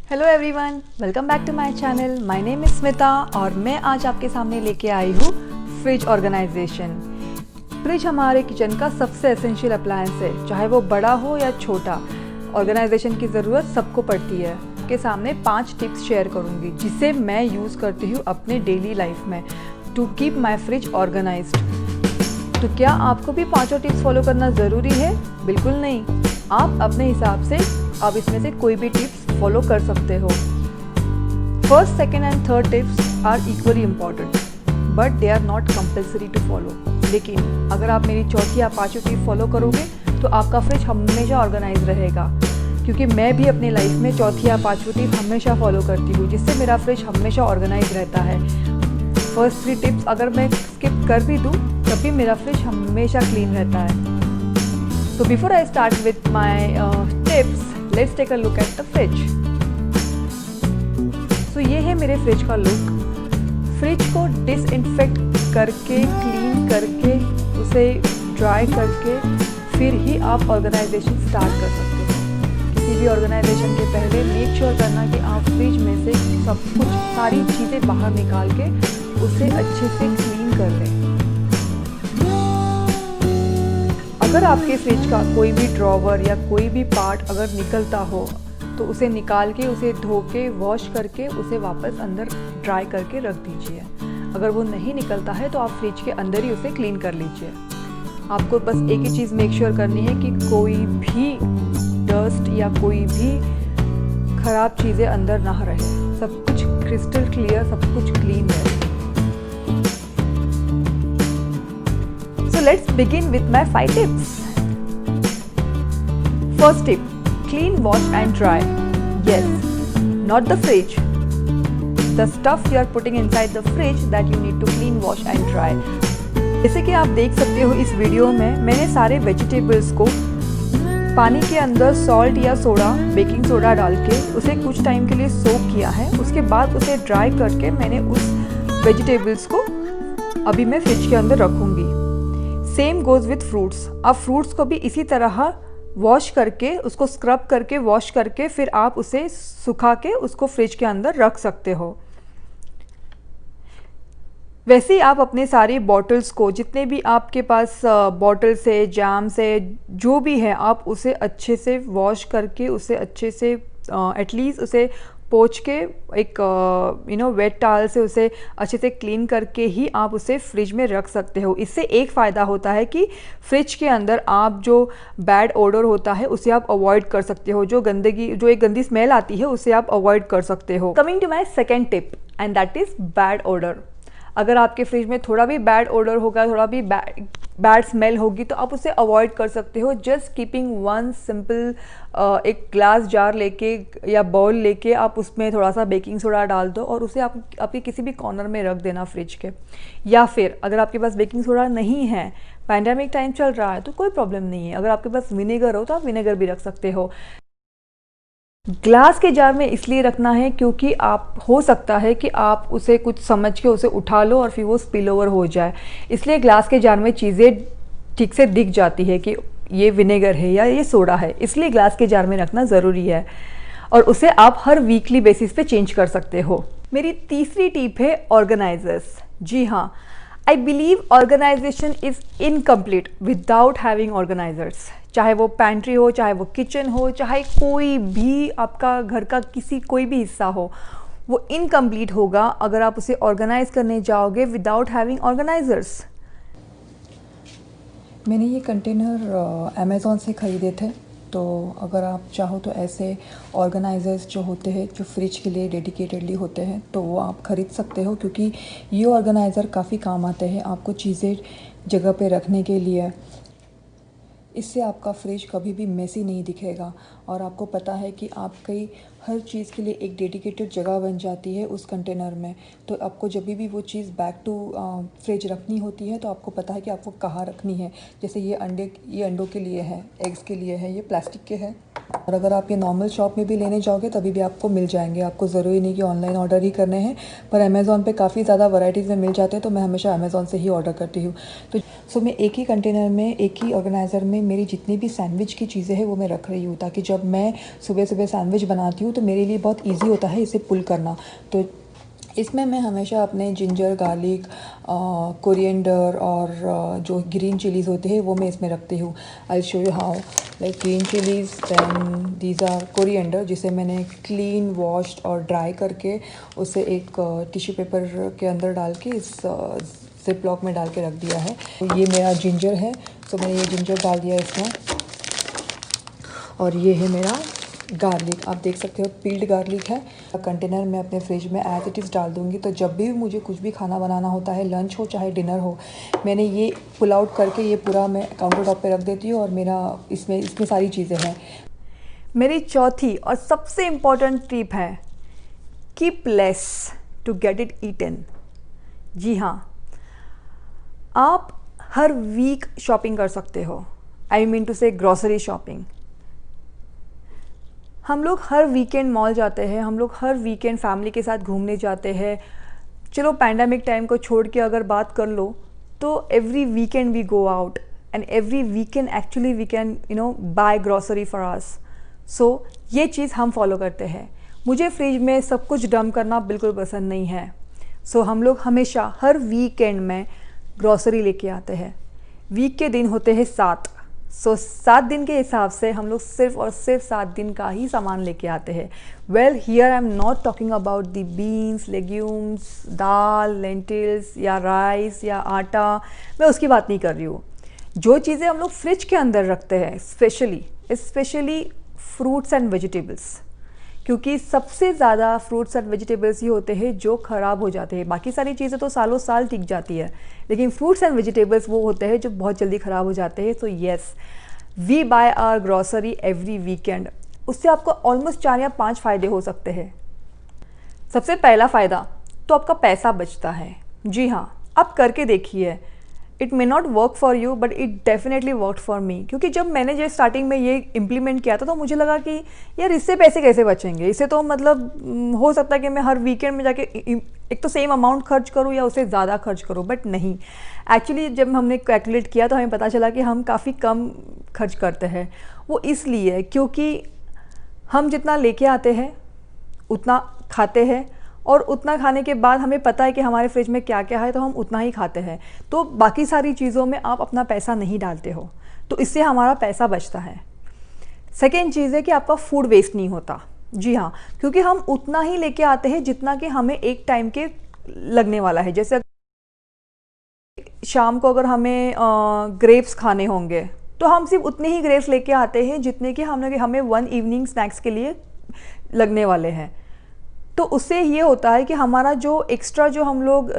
Hello everyone, welcome back to my channel. My name is Smita और मैं आज आपके सामने लेके आई हूँ फ्रिज ऑर्गेनाइजेशन। फ्रिज हमारे किचन का सबसे एसेंशियल अप्लायंस है, चाहे वो बड़ा हो या छोटा। ऑर्गेनाइजेशन की ज़रूरत सबको पड़ती है। आपके सामने 5 टिप्स शेयर करूँगी जिसे मैं यूज़ करती हूँ अपने डेली लाइफ में to keep my fridge organised. तो क्या आपको भी 5 टिप्स फॉलो करना ज़रूरी है? बिल्कुल नहीं, आप अपने हिसाब से आप इसमें से कोई भी टिप्स फॉलो कर सकते हो। First, second and third tips are equally important but they are not compulsory to follow. लेकिन अगर आप मेरी चौथी या पांचवी टिप फॉलो करोगे तो आपका फ्रिज हमेशा ऑर्गेनाइज रहेगा, क्योंकि मैं भी अपनी लाइफ में चौथी या पांचवी टिप हमेशा फॉलो करती हूँ, जिससे मेरा फ्रिज हमेशा ऑर्गेनाइज रहता है। फर्स्ट 3 टिप्स अगर मैं स्किप कर भी दूँ तब भी मेरा फ्रिज हमेशा क्लीन रहता है। So before I start with my tips, let's take a look at the fridge. So ये है मेरे फ्रिज का लुक। फ्रिज को डिसइंफेक्ट करके, क्लीन करके, उसे ड्राई करके फिर ही आप ऑर्गेनाइजेशन स्टार्ट कर सकते हैं। किसी भी ऑर्गेनाइजेशन के पहले मेक श्योर करना कि आप फ्रिज में से सब कुछ, सारी चीज़ें बाहर निकाल के उसे अच्छे से क्लीन कर लें। अगर आपके फ्रिज का कोई भी ड्रॉवर या कोई भी पार्ट अगर निकलता हो तो उसे निकाल के, उसे धो के, वॉश करके उसे वापस अंदर ड्राई करके रख दीजिए। अगर वो नहीं निकलता है तो आप फ्रिज के अंदर ही उसे क्लीन कर लीजिए। आपको बस एक ही चीज़ मेक श्योर करनी है कि कोई भी डस्ट या कोई भी खराब चीज़ें अंदर ना रहे, सब कुछ क्रिस्टल क्लियर, सब कुछ क्लीन रहे। So let's begin with my 5 tips. First tip, clean, wash and dry. Yes, not the fridge. The stuff you are putting inside the fridge that you need to clean, wash and dry. जैसे कि आप देख सकते हो इस video में मैंने सारे वेजिटेबल्स को पानी के अंदर सॉल्ट या सोडा, बेकिंग सोडा डाल के उसे कुछ टाइम के लिए सोक किया है। उसके बाद उसे ड्राई करके मैंने उस वेजिटेबल्स को अभी मैं फ्रिज के अंदर रखूँगी। Same goes with fruits. आप फ्रूट्स को भी इसी तरह वॉश करके, उसको स्क्रब करके, वॉश करके फिर आप उसे सुखा के उसको फ्रिज के अंदर रख सकते हो। वैसे ही आप अपने सारी बॉटल्स को, जितने भी आपके पास बॉटल्स है, जैम्स है, जो भी है, आप उसे अच्छे से वॉश करके, उसे अच्छे से एटलीस्ट उसे पोंछ के एक वेट टॉवल से उसे अच्छे से क्लीन करके ही आप उसे फ्रिज में रख सकते हो। इससे एक फ़ायदा होता है कि फ्रिज के अंदर आप जो बैड ओडर होता है उसे आप अवॉइड कर सकते हो, जो गंदगी, जो एक गंदी स्मेल आती है उसे आप अवॉइड कर सकते हो। Coming to my second tip and that is bad odour. अगर आपके फ्रिज में थोड़ा भी बैड ओडर होगा, थोड़ा भी बैड स्मेल होगी तो आप उसे अवॉइड कर सकते हो। जस्ट कीपिंग वन सिंपल एक ग्लास जार लेके या बाउल लेके आप उसमें थोड़ा सा बेकिंग सोडा डाल दो और उसे आप आपके किसी भी कॉर्नर में रख देना फ्रिज के। या फिर अगर आपके पास बेकिंग सोडा नहीं है, पैंडेमिक टाइम चल रहा है, तो कोई प्रॉब्लम नहीं है, अगर आपके पास विनेगर हो तो आप विनेगर भी रख सकते हो। ग्लास के जार में इसलिए रखना है क्योंकि आप, हो सकता है कि आप उसे कुछ समझ के उसे उठा लो और फिर वो स्पिल ओवर हो जाए, इसलिए ग्लास के जार में चीज़ें ठीक से दिख जाती है कि ये विनेगर है या ये सोडा है, इसलिए ग्लास के जार में रखना ज़रूरी है और उसे आप हर वीकली बेसिस पे चेंज कर सकते हो। मेरी तीसरी टिप है ऑर्गेनाइजर्स। जी हाँ, I believe organisation is incomplete without having organisers. चाहे वो पैंट्री हो, चाहे वो किचन हो, चाहे कोई भी आपका घर का कोई भी हिस्सा हो, वो इनकम्प्लीट होगा अगर आप उसे ऑर्गेनाइज करने जाओगे विदाउट हैविंग ऑर्गेनाइजर्स। मैंने ये कंटेनर अमेज़ॉन से ख़रीदे थे, तो अगर आप चाहो तो ऐसे ऑर्गेनाइज़र्स जो होते हैं, जो फ्रिज के लिए डेडिकेटेडली होते हैं, तो वो आप ख़रीद सकते हो, क्योंकि ये ऑर्गेनाइज़र काफ़ी काम आते हैं आपको चीज़ें जगह पे रखने के लिए। इससे आपका फ्रिज कभी भी मेसी नहीं दिखेगा और आपको पता है कि आपकी हर चीज़ के लिए एक डेडिकेटेड जगह बन जाती है उस कंटेनर में। तो आपको जब भी वो चीज़ बैक टू फ्रिज रखनी होती है तो आपको पता है कि आपको कहाँ रखनी है। जैसे ये अंडों के लिए है, एग्स के लिए है, ये प्लास्टिक के है, और अगर आप ये नॉर्मल शॉप में भी लेने जाओगे तभी भी आपको मिल जाएंगे, आपको ज़रूरी नहीं कि ऑनलाइन ऑर्डर ही करने हैं, पर अमेज़ॉन पे काफ़ी ज़्यादा वैराइटीज़ में मिल जाते हैं, तो मैं हमेशा अमेज़ॉन से ही ऑर्डर करती हूँ। तो मैं एक ही कंटेनर में, एक ही ऑर्गेनाइज़र में मेरी जितनी भी सैंडविच की चीज़ें हैं वो मैं रख रही हूँ, ताकि जब मैं सुबह सुबह सैंडविच बनाती हूँ तो मेरे लिए बहुत ईजी होता है इसे पुल करना। तो इसमें मैं हमेशा अपने जिंजर, गार्लिक, कोरिएंडर और जो ग्रीन चिलीज़ होते हैं वो मैं इसमें रखती हूँ। I show you how, like green chillies, then these are coriander, जिसे मैंने क्लीन, वॉश्ड और ड्राई करके उसे एक टिश्यू पेपर के अंदर डाल के इस जिप लॉक में डाल के रख दिया है। तो ये मेरा जिंजर है, तो मैंने ये जिंजर डाल दिया इसमें, और ये है मेरा गार्लिक, आप देख सकते हो पील्ड गार्लिक है। कंटेनर में अपने फ्रिज में एज इट इज़ डाल दूँगी, तो जब भी मुझे कुछ भी खाना बनाना होता है, लंच हो चाहे डिनर हो, मैंने ये पुल आउट करके ये पूरा मैं काउंटर टॉप पे रख देती हूँ, और मेरा इसमें सारी चीज़ें हैं। मेरी चौथी और सबसे इम्पॉर्टेंट टिप है, keep less to get it eaten. जी हाँ, आप हर वीक शॉपिंग कर सकते हो, I mean to say grocery shopping. हम लोग हर वीकेंड मॉल जाते हैं, हम लोग हर वीकेंड फैमिली के साथ घूमने जाते हैं। चलो पैंडेमिक टाइम को छोड़ के अगर बात कर लो तो every weekend we go out, and every weekend actually we can buy grocery for us. So ये चीज़ हम फॉलो करते हैं। मुझे फ्रिज में सब कुछ डंप करना बिल्कुल पसंद नहीं है। सो हम लोग हमेशा हर वीकेंड में ग्रॉसरी लेके आते हैं। वीक के दिन होते हैं 7, सो 7 दिन के हिसाब से हम लोग सिर्फ और सिर्फ 7 दिन का ही सामान लेके आते हैं। Well here I am not talking about the beans, legumes, dal, lentils या राइस या आटा, मैं उसकी बात नहीं कर रही हूँ। जो चीज़ें हम लोग फ्रिज के अंदर रखते हैं, स्पेशली फ्रूट्स एंड वेजिटेबल्स, क्योंकि सबसे ज़्यादा फ्रूट्स एंड वेजिटेबल्स ही होते हैं जो ख़राब हो जाते हैं। बाकी सारी चीज़ें तो सालों साल टिक जाती है, लेकिन फ्रूट्स एंड वेजिटेबल्स वो होते हैं जो बहुत जल्दी ख़राब हो जाते हैं। तो yes, we buy our grocery every weekend. उससे आपको ऑलमोस्ट 4 या 5 फ़ायदे हो सकते हैं। सबसे पहला फ़ायदा तो आपका पैसा बचता है। जी हाँ, आप करके देखिए। It may not work for you but it definitely work for me, क्योंकि जब मैंने जो स्टार्टिंग में ये इम्प्लीमेंट किया था तो मुझे लगा कि यार इससे पैसे कैसे बचेंगे, इससे तो मतलब हो सकता है कि मैं हर वीकेंड में जाके एक तो सेम अमाउंट खर्च करूँ या उससे ज़्यादा खर्च करूँ, बट नहीं। एक्चुअली जब हमने कैलकुलेट किया तो हमें पता चला कि हम काफ़ी कम खर्च करते हैं। वो इसलिए क्योंकि हम जितना लेके आते हैं उतना खाते हैं, और उतना खाने के बाद हमें पता है कि हमारे फ्रिज में क्या क्या है, तो हम उतना ही खाते हैं। तो बाकी सारी चीज़ों में आप अपना पैसा नहीं डालते हो, तो इससे हमारा पैसा बचता है। सेकेंड चीज़ है कि आपका फूड वेस्ट नहीं होता। जी हाँ, क्योंकि हम उतना ही लेके आते हैं जितना कि हमें एक टाइम के लगने वाला है। जैसे शाम को अगर हमें ग्रेप्स खाने होंगे तो हम सिर्फ उतने ही ग्रेप्स लेके आते हैं जितने कि हमें 1 इवनिंग स्नैक्स के लिए लगने वाले हैं। तो उससे ये होता है कि हमारा जो एक्स्ट्रा जो हम लोग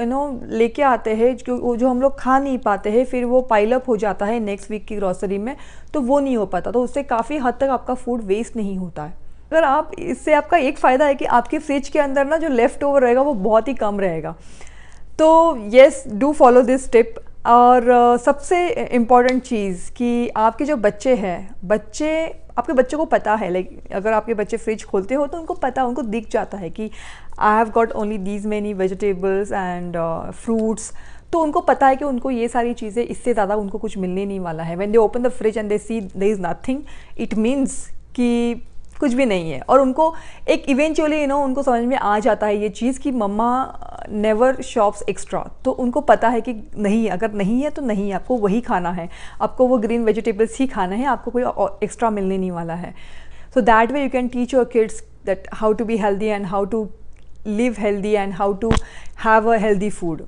लेके आते हैं, जो हम लोग खा नहीं पाते हैं, फिर वो पाइल अप हो जाता है नेक्स्ट वीक की ग्रॉसरी में, तो वो नहीं हो पाता। तो उससे काफ़ी हद तक आपका फूड वेस्ट नहीं होता है। अगर आप इससे आपका एक फ़ायदा है कि आपके फ्रिज के अंदर ना जो लेफ़्ट ओवर रहेगा वो बहुत ही कम रहेगा। तो yes, do follow this tip. और सबसे इम्पॉर्टेंट चीज़ कि आपके जो बच्चे हैं, आपके बच्चों को पता है, लाइक अगर आपके बच्चे फ्रिज खोलते हो तो उनको पता, उनको दिख जाता है कि I have got only these many vegetables and fruits. तो उनको पता है कि उनको ये सारी चीज़ें, इससे ज़्यादा उनको कुछ मिलने नहीं वाला है। When they open the fridge and they see there is nothing, it means कि कुछ भी नहीं है। और उनको एक इवेंचुअली उनको समझ में आ जाता है ये चीज़ कि मम्मा नेवर शॉप्स एक्स्ट्रा। तो उनको पता है कि नहीं, अगर नहीं है तो नहीं, आपको वही खाना है, आपको वो ग्रीन वेजिटेबल्स ही खाना है, आपको कोई एक्स्ट्रा मिलने नहीं वाला है। So that way you can teach your kids that how to be healthy and how to live healthy and how to have a healthy food.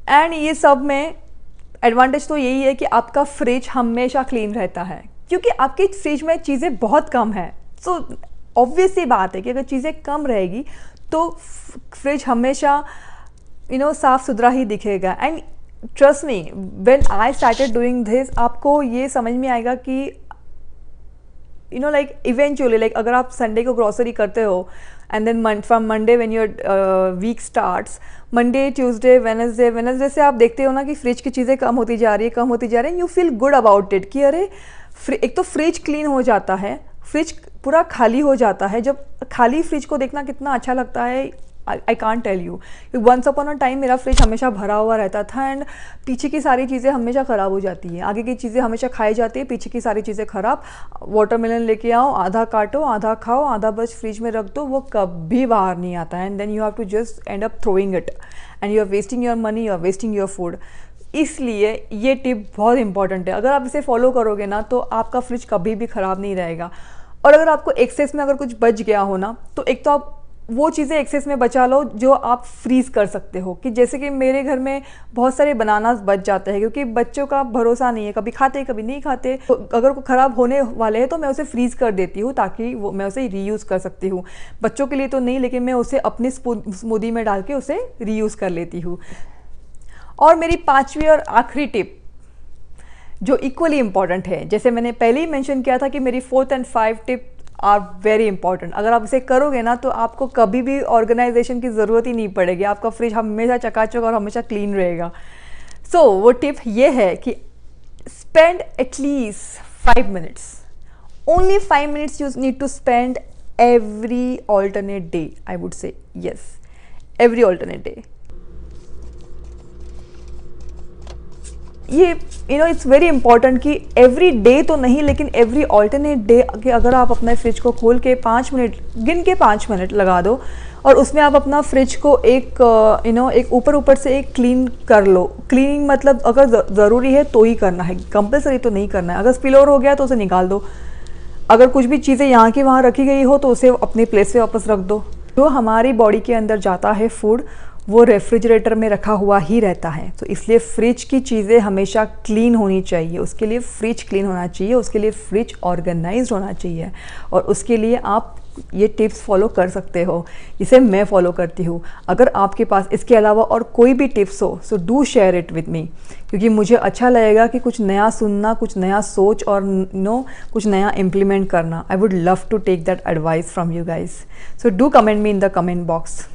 And ये सब में एडवांटेज तो यही है कि आपका फ्रिज हमेशा क्लीन रहता है, क्योंकि आपके फ्रिज में चीज़ें बहुत कम है। सो ऑब्वियस सी बात है कि अगर चीज़ें कम रहेगी तो फ्रिज हमेशा साफ़ सुथरा ही दिखेगा। And trust me, when I started doing this, आपको ये समझ में आएगा कि लाइक इवेंचुअली, लाइक अगर आप संडे को ग्रॉसरी करते हो and then from Monday when your week starts, Monday, Tuesday, Wednesday से आप देखते हो ना कि फ्रिज की चीज़ें कम होती जा रही है, you feel good about it कि अरे एक तो फ्रिज क्लीन हो जाता है, फ्रिज पूरा खाली हो जाता है। जब खाली फ्रिज को देखना कितना अच्छा लगता है, I can't tell you. Once upon a time मेरा फ्रिज हमेशा भरा हुआ रहता था एंड पीछे की सारी चीज़ें हमेशा ख़राब हो जाती हैं। आगे की चीज़ें हमेशा खाई जाती है, पीछे की सारी चीज़ें ख़राब। वाटरमेलन लेके आओ, आधा काटो, आधा खाओ, आधा बस फ्रिज में रख दो, वो कभी बाहर नहीं आता है। And then you have to just end up throwing it and you are wasting your money, you are wasting your food. इसलिए ये टिप बहुत इंपॉर्टेंट है। अगर आप इसे फॉलो करोगे ना तो आपका फ्रिज कभी भी ख़राब नहीं रहेगा। और अगर आपको एक्सेस में अगर कुछ बच गया हो ना, तो एक तो आप वो चीज़ें एक्सेस में बचा लो जो आप फ्रीज़ कर सकते हो। कि जैसे कि मेरे घर में बहुत सारे बनानास बच जाते हैं, क्योंकि बच्चों का भरोसा नहीं है, कभी खाते कभी नहीं खाते। तो अगर वो ख़राब होने वाले हैं तो मैं उसे फ्रीज़ कर देती हूँ, ताकि वो मैं उसे रीयूज़ कर सकती हूँ। बच्चों के लिए तो नहीं, लेकिन मैं उसे अपनी स्मूदी में डाल के उसे रीयूज़ कर लेती हूँ। और मेरी पांचवी और आखिरी टिप जो इक्वली इम्पॉर्टेंट है, जैसे मैंने पहले ही मेंशन किया था कि मेरी 4th and 5th tip are very important. अगर आप इसे करोगे ना तो आपको कभी भी ऑर्गेनाइजेशन की ज़रूरत ही नहीं पड़ेगी। आपका फ्रिज हमेशा चकाचक और हमेशा क्लीन रहेगा। सो वो टिप ये है कि spend at least 5 minutes, only 5 minutes you need to spend every alternate day. I would say yes, every alternate day. ये इट्स वेरी इंपॉर्टेंट कि एवरी डे तो नहीं, लेकिन एवरी ऑल्टरनेट डे कि अगर आप अपने फ्रिज को खोल के 5 मिनट गिन के 5 मिनट लगा दो और उसमें आप अपना फ्रिज को एक एक ऊपर से एक क्लीन कर लो। क्लीनिंग मतलब अगर ज़रूरी है तो ही करना है, कंपलसरी तो नहीं करना है। अगर स्पिल ओवर हो गया तो उसे निकाल दो। अगर कुछ भी चीज़ें यहाँ की वहाँ रखी गई हो तो उसे अपने प्लेस पे वापस रख दो। जो हमारी बॉडी के अंदर जाता है फूड, वो रेफ्रिजरेटर में रखा हुआ ही रहता है। तो इसलिए फ्रिज की चीज़ें हमेशा क्लीन होनी चाहिए। उसके लिए फ्रिज क्लीन होना चाहिए, उसके लिए फ्रिज ऑर्गेनाइज्ड होना चाहिए। और उसके लिए आप ये टिप्स फॉलो कर सकते हो, इसे मैं फॉलो करती हूँ। अगर आपके पास इसके अलावा और कोई भी टिप्स हो so do share it with me, क्योंकि मुझे अच्छा लगेगा कि कुछ नया सुनना, कुछ नया सोच और कुछ नया इम्प्लीमेंट करना। I would love to take that advice from you guys. So do comment me in the comment box.